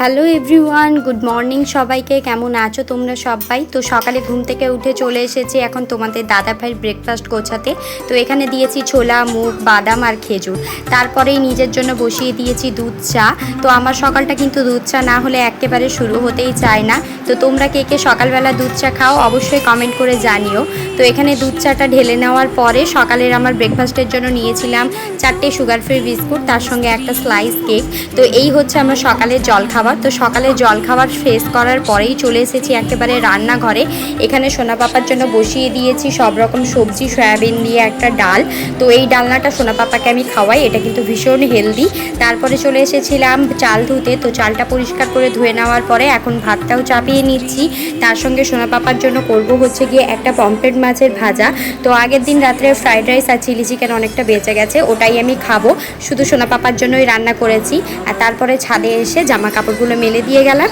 Hello everyone, good morning সবাইকে। কেমন আছো তোমরা সবাই? তো সকালে ঘুম থেকে উঠে চলে এসেছি এখন তোমাদের দাদা ভাইয়ের ব্রেকফাস্ট গোছাতে। তো এখানে দিয়েছি ছোলা, মুগ, বাদাম আর খেজুর। তারপরেই নিজের জন্য বসিয়ে দিয়েছি দুধ চা। তো আমার সকালটা কিন্তু দুধ চা না হলে একেবারে শুরু হতেই চায় না। তো তোমরা কে কে সকালবেলা দুধ চা খাও অবশ্যই কমেন্ট করে জানিও। তো এখানে দুধ চাটা ঢেলে নেওয়ার পরে সকালের আমার ব্রেকফাস্টের জন্য নিয়েছিলাম 4টে সুগার ফ্রি বিস্কুট, তার সঙ্গে একটা স্লাইস কেক। তো এই হচ্ছে আমার সকালের জলখাবার। তো সকালে জলখাবার শেষ করার পরেই চলে এসেছি একেবারে রান্নাঘরে। এখানে সোনা পাপার জন্য বসিয়ে দিয়েছি সব রকম সবজি, সয়াবিন দিয়ে একটা ডাল। তো এই ডালনাটা সোনা পাপাকে আমি খাওয়াই, এটা কিন্তু ভীষণ হেলদি। তারপরে চলে এসেছিলাম চাল ধুতে। তো চালটা পরিষ্কার করে ধুয়ে নেওয়ার পরে এখন ভাতটাও চাপিয়ে নিচ্ছি। তার সঙ্গে সোনা পাপার জন্য করব হচ্ছে গিয়ে একটা পমফ্রেট মাছের ভাজা। তো আগের দিন রাত্রে ফ্রাইড রাইস আর চিলি চিকেন অনেকটা বেঁচে গেছে, ওটাই আমি খাবো। শুধু সোনা পাপার জন্যই রান্না করেছি। আর তারপরে ছাদে এসে জামা কাপড়গুলো মেলে দিয়ে গেলাম।